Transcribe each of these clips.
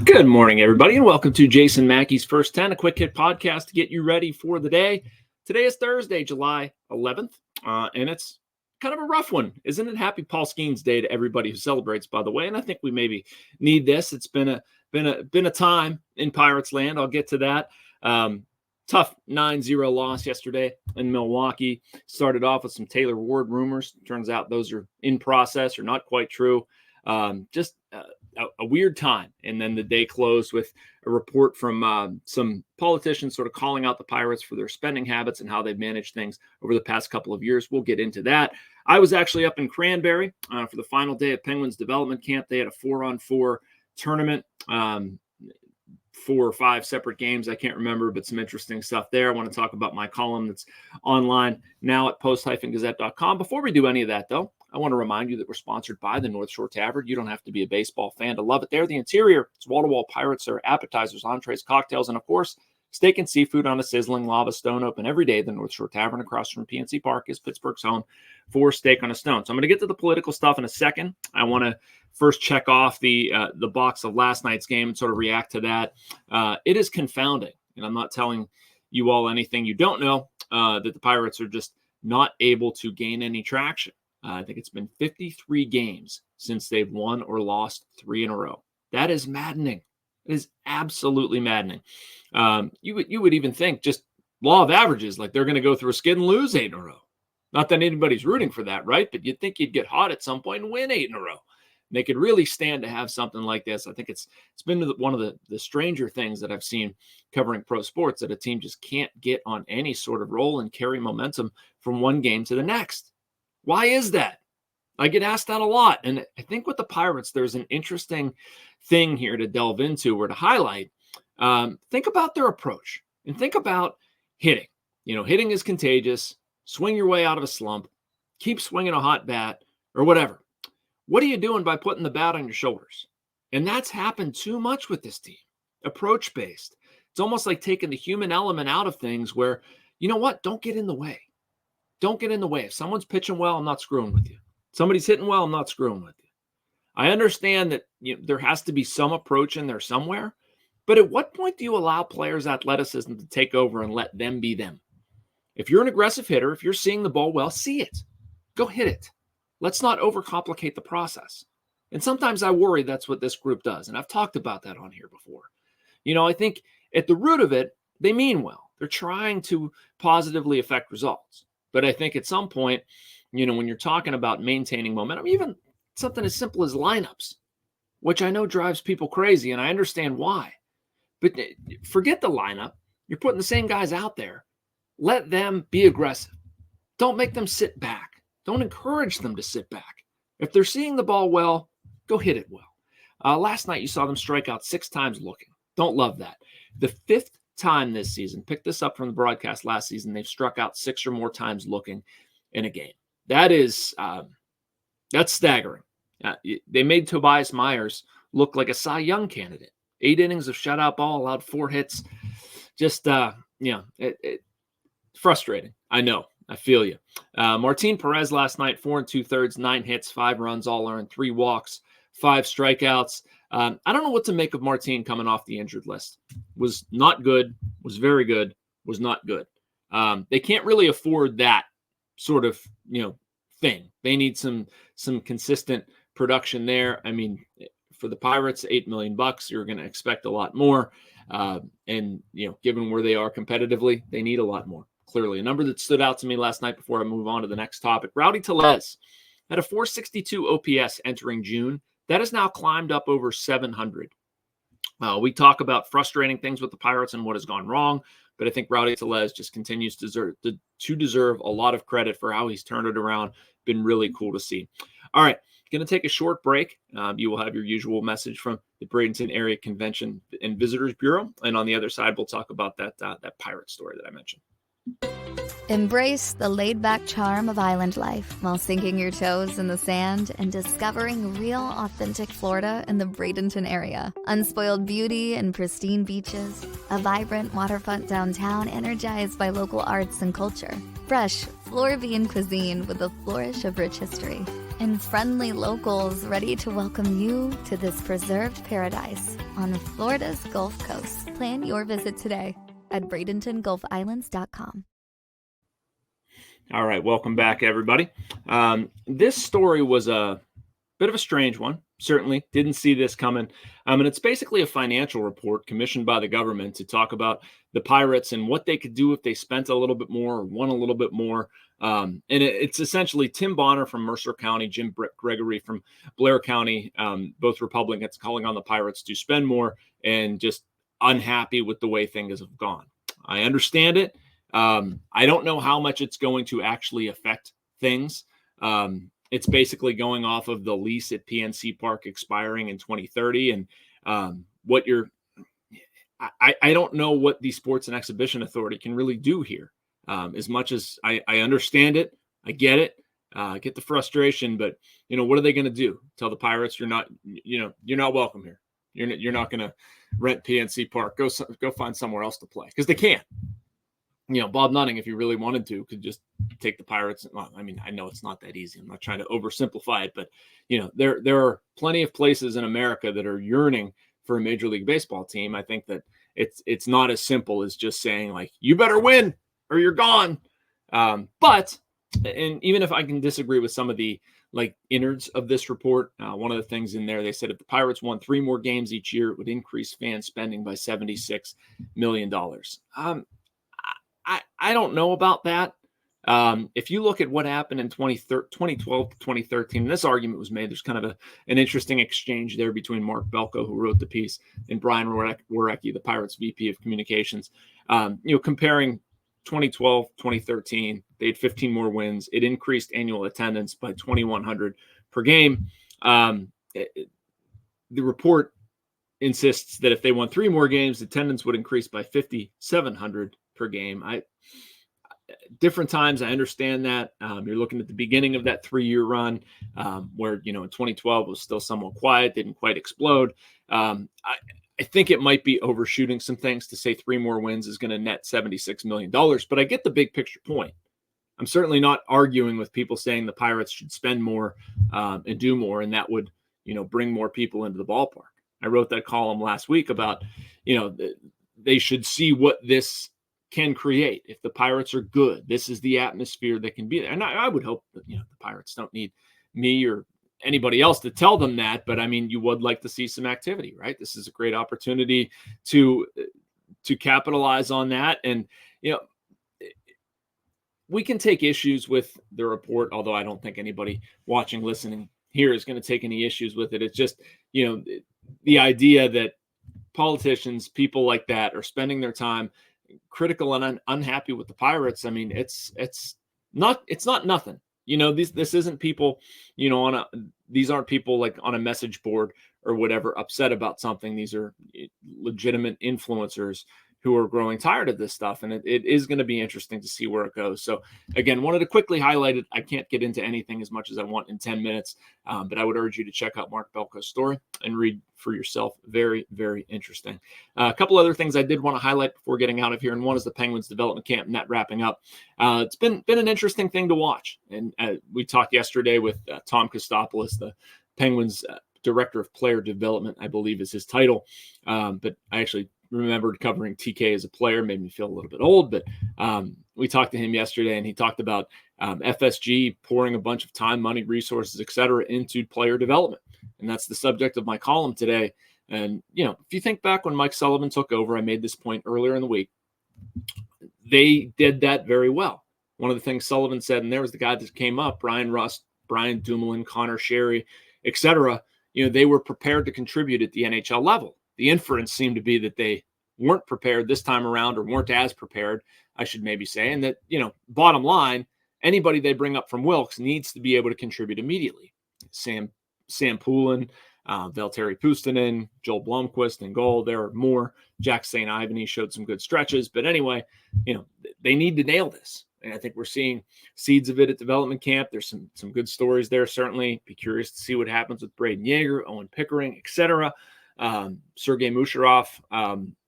Good morning, everybody, and welcome to Jason Mackey's First 10, a quick hit podcast to get you ready for the day. Today is Thursday, July 11th, and it's kind of a rough one, isn't it? Happy Paul Skeens Day to everybody who celebrates, by the way, and I think we maybe need this. It's been a time in Pirates land. I'll get to that. Tough 9-0 loss yesterday in Milwaukee. Started off with some Taylor Ward rumors. Turns out those are in process or not quite true. Just a weird time. And then the day closed with a report from some politicians sort of calling out the Pirates for their spending habits and how they've managed things over the past couple of years. We'll get into that. I was actually up in Cranberry for the final day of Penguins development camp. They had a 4-on-4 tournament, 4 or 5 separate games. I can't remember, but some interesting stuff there. I want to talk about my column that's online now at post-gazette.com. Before we do any of that, though, I want to remind you that we're sponsored by the North Shore Tavern. You don't have to be a baseball fan to love it there. The interior, it's wall-to-wall Pirates. There are appetizers, entrees, cocktails, and, of course, steak and seafood on a sizzling lava stone, open every day. The North Shore Tavern across from PNC Park is Pittsburgh's home for steak on a stone. So I'm going to get to the political stuff in a second. I want to first check off the box of last night's game and sort of react to that. It is confounding, and I'm not telling you all anything you don't know, that the Pirates are just not able to gain any traction. I think it's been 53 games since they've won or lost 3 in a row. That is maddening. It is absolutely maddening. You would even think, just law of averages, like they're going to go through a skid and lose 8 in a row. Not that anybody's rooting for that, right? But you'd think you'd get hot at some point and win 8 in a row. And they could really stand to have something like this. I think it's been one of the stranger things that I've seen covering pro sports, that a team just can't get on any sort of roll and carry momentum from one game to the next. Why is that? I get asked that a lot. And I think with the Pirates, there's an interesting thing here to delve into or to highlight. Think about their approach and think about hitting. Hitting is contagious. Swing your way out of a slump. Keep swinging a hot bat or whatever. What are you doing by putting the bat on your shoulders? And that's happened too much with this team. Approach-based. It's almost like taking the human element out of things where, you know what? Don't get in the way. Don't get in the way. If someone's pitching well, I'm not screwing with you. Somebody's hitting well, I'm not screwing with you. I understand that there has to be some approach in there somewhere, but at what point do you allow players' athleticism to take over and let them be them? If you're an aggressive hitter, if you're seeing the ball well, see it. Go hit it. Let's not overcomplicate the process. And sometimes I worry that's what this group does, and I've talked about that on here before. I think at the root of it, they mean well. They're trying to positively affect results. But I think at some point, when you're talking about maintaining momentum, even something as simple as lineups, which I know drives people crazy, and I understand why. But forget the lineup. You're putting the same guys out there. Let them be aggressive. Don't make them sit back. Don't encourage them to sit back. If they're seeing the ball well, go hit it well. Last night, you saw them strike out 6 times looking. Don't love that. The 5th time this season, pick this up from the broadcast last season, they've struck out 6 or more times looking in a game. That is that's staggering. They made Tobias Myers look like a Cy Young candidate. 8 innings of shutout ball, allowed 4 hits. Just frustrating. I know. I feel you. Martin Perez last night, 4 2/3, 9 hits, 5 runs, all earned, 3 walks, 5 strikeouts. I don't know what to make of Martin coming off the injured list. Was not good, was very good, was not good. They can't really afford that sort of, thing. They need some consistent production there. I mean, for the Pirates, $8 million, you're going to expect a lot more. And given where they are competitively, they need a lot more. Clearly, a number that stood out to me last night before I move on to the next topic. Rowdy Tellez had a 462 OPS entering June. That has now climbed up over 700. We talk about frustrating things with the Pirates and what has gone wrong, but I think Rowdy Tellez just continues to deserve a lot of credit for how he's turned it around. Been really cool to see. All right, going to take a short break. You will have your usual message from the Bradenton Area Convention and Visitors Bureau, and on the other side, we'll talk about that pirate story that I mentioned. Embrace the laid-back charm of island life while sinking your toes in the sand and discovering real, authentic Florida in the Bradenton area. Unspoiled beauty and pristine beaches, a vibrant waterfront downtown energized by local arts and culture. Fresh, Floridian cuisine with a flourish of rich history. and friendly locals ready to welcome you to this preserved paradise on Florida's Gulf Coast. Plan your visit today at BradentonGulfIslands.com. All right, welcome back, everybody. This story was a bit of a strange one. Certainly didn't see this coming. And it's basically a financial report commissioned by the government to talk about the Pirates and what they could do if they spent a little bit more or won a little bit more. It's essentially Tim Bonner from Mercer County, Jim Gregory from Blair County, both Republicans calling on the Pirates to spend more and just unhappy with the way things have gone. I understand it. I don't know how much it's going to actually affect things. It's basically going off of the lease at PNC Park expiring in 2030. And I don't know what the Sports and Exhibition Authority can really do here. As much as I understand it, I get it, I get the frustration, but what are they going to do? Tell the Pirates you're not welcome here. You're not going to rent PNC Park. Go find somewhere else to play, because they can't. Bob Nutting, if he really wanted to, could just take the Pirates. Well, I mean, I know it's not that easy. I'm not trying to oversimplify it, but there are plenty of places in America that are yearning for a Major League Baseball team. I think that it's not as simple as just saying like, you better win or you're gone. But even if I can disagree with some of the innards of this report, one of the things in there, they said if the Pirates won 3 more games each year, it would increase fan spending by $76 million. I don't know about that. If you look at what happened in 2012 to 2013, this argument was made. There's kind of an interesting exchange there between Mark Belko, who wrote the piece, and Brian Warecki, the Pirates VP of Communications. Comparing 2012, 2013, they had 15 more wins. It increased annual attendance by 2,100 per game. The report insists that if they won 3 more games, attendance would increase by 5,700 per game. Different times, I understand that. You're looking at the beginning of that 3-year run, where in 2012 was still somewhat quiet, didn't quite explode. I think it might be overshooting some things to say 3 more wins is going to net $76 million, but I get the big picture point. I'm certainly not arguing with people saying the Pirates should spend more and do more, and that would bring more people into the ballpark. I wrote that column last week about they should see what this can create. If the Pirates are good, this is the atmosphere that can be there. And I would hope that the Pirates don't need me or anybody else to tell them that, but I mean, you would like to see some activity, right? This is a great opportunity to capitalize on that. And we can take issues with the report, although I don't think anybody watching, listening here is going to take any issues with it. It's just the idea that politicians, people like that, are spending their time critical and unhappy with the Pirates. I mean, it's not nothing. This isn't people, these aren't people like on a message board or whatever upset about something. These are legitimate influencers who are growing tired of this stuff. And it is going to be interesting to see where it goes. So again, wanted to quickly highlight it. I can't get into anything as much as I want in 10 minutes, but I would urge you to check out Mark Belko's story and read for yourself. Very, very interesting. A couple other things I did want to highlight before getting out of here. And one is the Penguins development camp and that wrapping up. It's been an interesting thing to watch. And we talked yesterday with Tom Kostopoulos, the Penguins director of player development, I believe is his title. But I actually remembered covering TK as a player, made me feel a little bit old, but we talked to him yesterday and he talked about FSG pouring a bunch of time, money, resources, et cetera, into player development. And that's the subject of my column today. And, if you think back when Mike Sullivan took over, I made this point earlier in the week, they did that very well. One of the things Sullivan said, and there was the guy that came up, Brian Rust, Brian Dumoulin, Connor Sherry, et cetera, they were prepared to contribute at the NHL level. The inference seemed to be that they weren't prepared this time around, or weren't as prepared, I should maybe say. And that, bottom line, anybody they bring up from Wilkes needs to be able to contribute immediately. Sam Poulin, Valtteri Puustinen, Joel Blomqvist in goal. There are more. Jack St. Ivan, he showed some good stretches. But anyway, they need to nail this. And I think we're seeing seeds of it at development camp. There's some good stories there, certainly. Be curious to see what happens with Braden Yeager, Owen Pickering, et cetera. Sergei Musharov,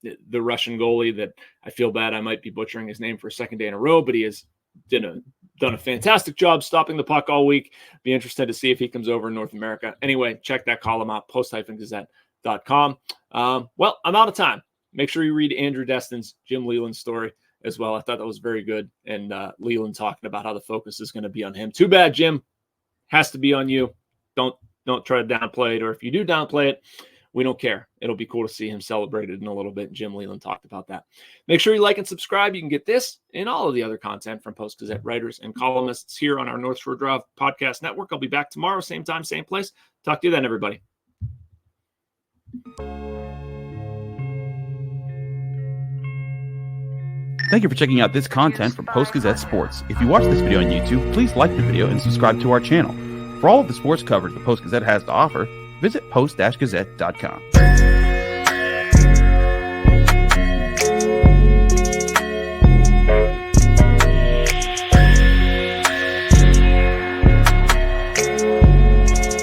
the Russian goalie that I feel bad I might be butchering his name for a second day in a row, but he did a done a fantastic job stopping the puck all week. Be interested to see if he comes over in North America. Anyway, check that column out, post-gazette.com. Well, I'm out of time. Make sure you read Andrew Destin's Jim Leland story as well. I thought that was very good. And Leland talking about how the focus is going to be on him. Too bad, Jim. Has to be on you. Don't try to downplay it. Or if you do downplay it, we don't care. It'll be cool to see him celebrated in a little bit. Jim Leland talked about that. Make sure you like and subscribe. You can get this and all of the other content from Post-Gazette writers and columnists here on our North Shore Drive podcast network. I'll be back tomorrow, same time, same place. Talk to you then, everybody. Thank you for checking out this content from Post-Gazette Sports. If you watch this video on YouTube, please like the video and subscribe to our channel. For all of the sports coverage the Post-Gazette has to offer, visit post-gazette.com.